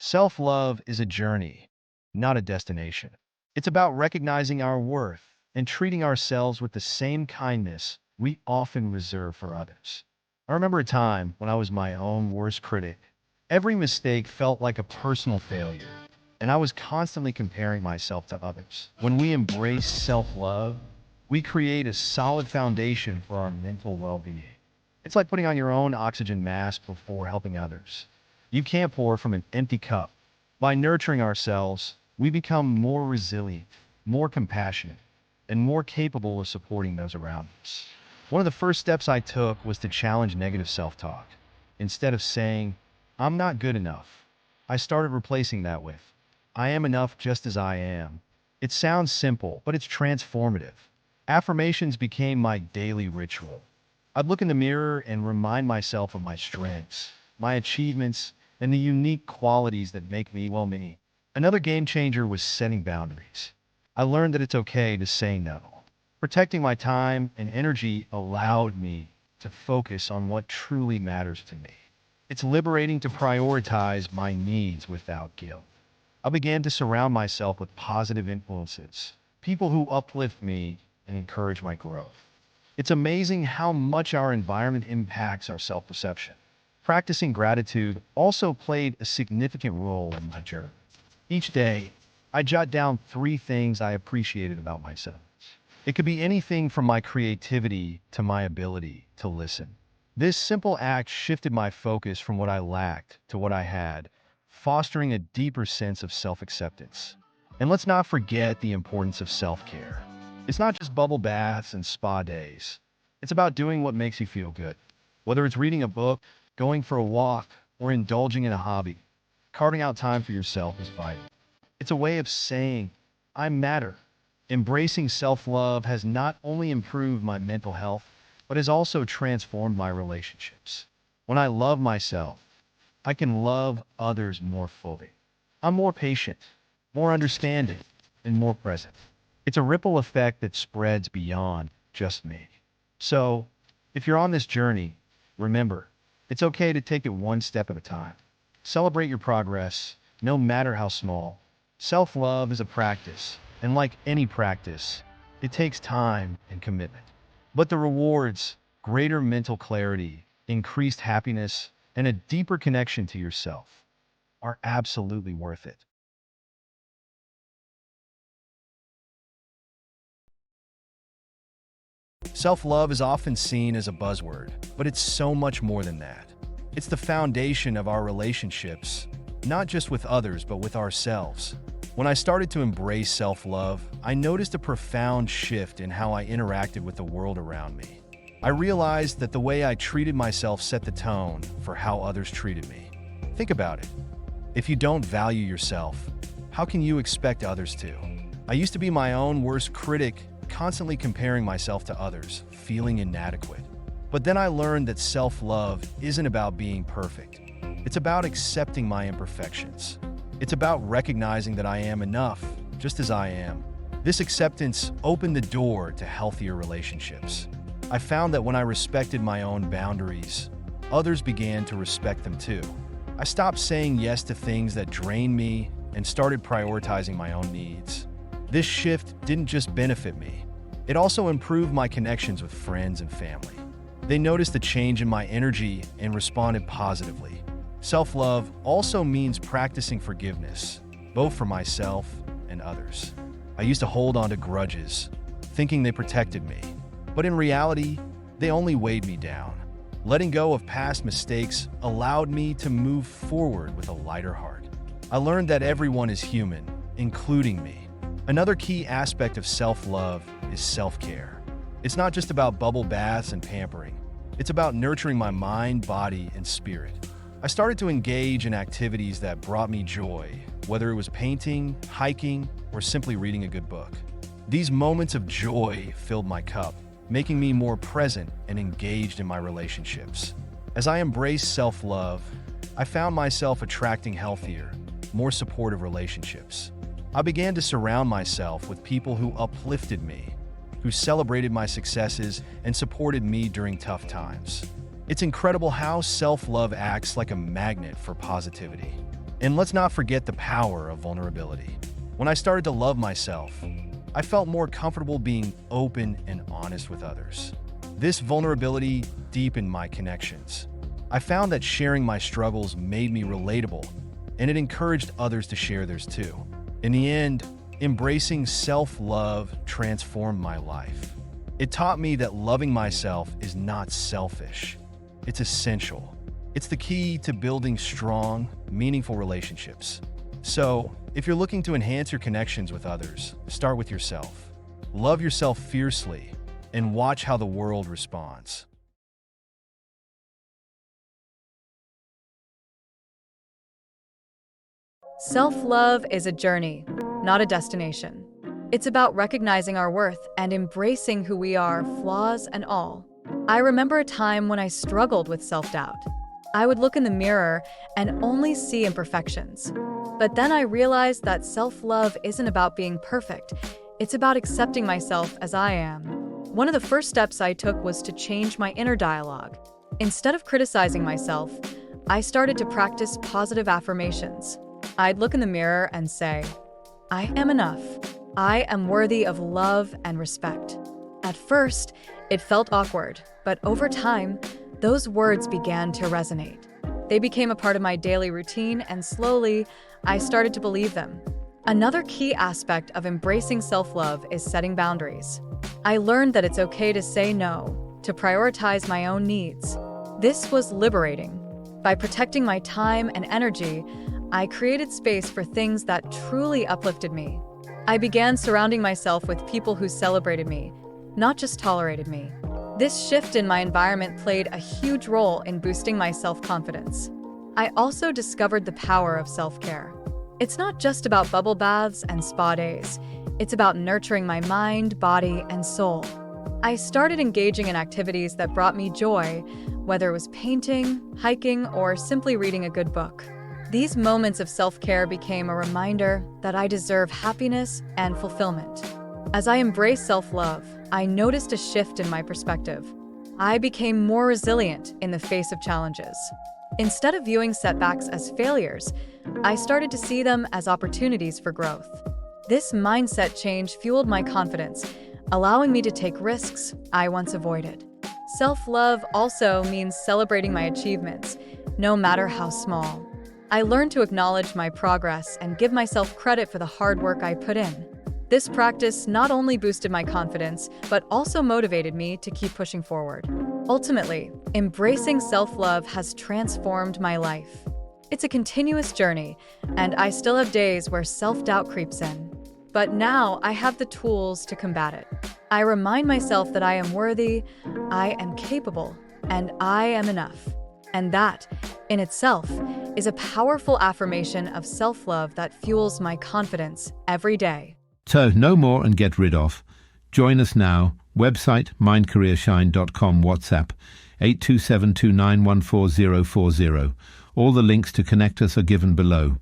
Self-love is a journey, not a destination. It's about recognizing our worth and treating ourselves with the same kindness we often reserve for others. I remember a time when I was my own worst critic. Every mistake felt like a personal failure, and I was constantly comparing myself to others. When we embrace self-love, we create a solid foundation for our mental well-being. It's like putting on your own oxygen mask before helping others. You can't pour from an empty cup. By nurturing ourselves, we become more resilient, more compassionate, and more capable of supporting those around us. One of the first steps I took was to challenge negative self-talk. Instead of saying, I'm not good enough, I started replacing that with, I am enough just as I am. It sounds simple, but it's transformative. Affirmations became my daily ritual. I'd look in the mirror and remind myself of my strengths, my achievements, and the unique qualities that make me, well, me. Another game changer was setting boundaries. I learned that it's okay to say no. Protecting my time and energy allowed me to focus on what truly matters to me. It's liberating to prioritize my needs without guilt. I began to surround myself with positive influences, people who uplift me and encourage my growth. It's amazing how much our environment impacts our self-perception. Practicing gratitude also played a significant role in my journey. Each day, I jot down 3 things I appreciated about myself. It could be anything from my creativity to my ability to listen. This simple act shifted my focus from what I lacked to what I had, fostering a deeper sense of self-acceptance. And let's not forget the importance of self-care. It's not just bubble baths and spa days. It's about doing what makes you feel good. Whether it's reading a book, going for a walk, or indulging in a hobby, carving out time for yourself is vital. It's a way of saying, I matter. Embracing self-love has not only improved my mental health, but has also transformed my relationships. When I love myself, I can love others more fully. I'm more patient, more understanding, and more present. It's a ripple effect that spreads beyond just me. So, if you're on this journey, remember, it's okay to take it one step at a time. Celebrate your progress, no matter how small. Self-love is a practice, and like any practice, it takes time and commitment. But the rewards, greater mental clarity, increased happiness, and a deeper connection to yourself are absolutely worth it. Self-love is often seen as a buzzword, but it's so much more than that. It's the foundation of our relationships, not just with others, but with ourselves. When I started to embrace self-love, I noticed a profound shift in how I interacted with the world around me. I realized that the way I treated myself set the tone for how others treated me. Think about it. If you don't value yourself, how can you expect others to? I used to be my own worst critic, constantly comparing myself to others, feeling inadequate. But then I learned that self-love isn't about being perfect. It's about accepting my imperfections. It's about recognizing that I am enough, just as I am. This acceptance opened the door to healthier relationships. I found that when I respected my own boundaries, others began to respect them too. I stopped saying yes to things that drained me and started prioritizing my own needs. This shift didn't just benefit me, it also improved my connections with friends and family. They noticed the change in my energy and responded positively. Self-love also means practicing forgiveness, both for myself and others. I used to hold on to grudges, thinking they protected me, but in reality, they only weighed me down. Letting go of past mistakes allowed me to move forward with a lighter heart. I learned that everyone is human, including me. Another key aspect of self-love is self-care. It's not just about bubble baths and pampering. It's about nurturing my mind, body, and spirit. I started to engage in activities that brought me joy, whether it was painting, hiking, or simply reading a good book. These moments of joy filled my cup, making me more present and engaged in my relationships. As I embraced self-love, I found myself attracting healthier, more supportive relationships. I began to surround myself with people who uplifted me, who celebrated my successes and supported me during tough times. It's incredible how self-love acts like a magnet for positivity. And let's not forget the power of vulnerability. When I started to love myself, I felt more comfortable being open and honest with others. This vulnerability deepened my connections. I found that sharing my struggles made me relatable, and it encouraged others to share theirs too. In the end, embracing self-love transformed my life. It taught me that loving myself is not selfish. It's essential. It's the key to building strong, meaningful relationships. So, if you're looking to enhance your connections with others, start with yourself. Love yourself fiercely, and watch how the world responds. Self-love is a journey, not a destination. It's about recognizing our worth and embracing who we are, flaws and all. I remember a time when I struggled with self-doubt. I would look in the mirror and only see imperfections. But then I realized that self-love isn't about being perfect. It's about accepting myself as I am. One of the first steps I took was to change my inner dialogue. Instead of criticizing myself, I started to practice positive affirmations. I'd look in the mirror and say, "I am enough. I am worthy of love and respect." At first, it felt awkward, but over time, those words began to resonate. They became a part of my daily routine, and slowly, I started to believe them. Another key aspect of embracing self-love is setting boundaries. I learned that it's okay to say no, to prioritize my own needs. This was liberating. By protecting my time and energy, I created space for things that truly uplifted me. I began surrounding myself with people who celebrated me, not just tolerated me. This shift in my environment played a huge role in boosting my self-confidence. I also discovered the power of self-care. It's not just about bubble baths and spa days. It's about nurturing my mind, body, and soul. I started engaging in activities that brought me joy, whether it was painting, hiking, or simply reading a good book. These moments of self-care became a reminder that I deserve happiness and fulfillment. As I embraced self-love, I noticed a shift in my perspective. I became more resilient in the face of challenges. Instead of viewing setbacks as failures, I started to see them as opportunities for growth. This mindset change fueled my confidence, allowing me to take risks I once avoided. Self-love also means celebrating my achievements, no matter how small. I learned to acknowledge my progress and give myself credit for the hard work I put in. This practice not only boosted my confidence, but also motivated me to keep pushing forward. Ultimately, embracing self-love has transformed my life. It's a continuous journey, and I still have days where self-doubt creeps in. But now I have the tools to combat it. I remind myself that I am worthy, I am capable, and I am enough. And that, in itself, is a powerful affirmation of self-love that fuels my confidence every day. To know more and get rid of, join us now. Website mindcareershine.com, WhatsApp 8272914040. All the links to connect us are given below.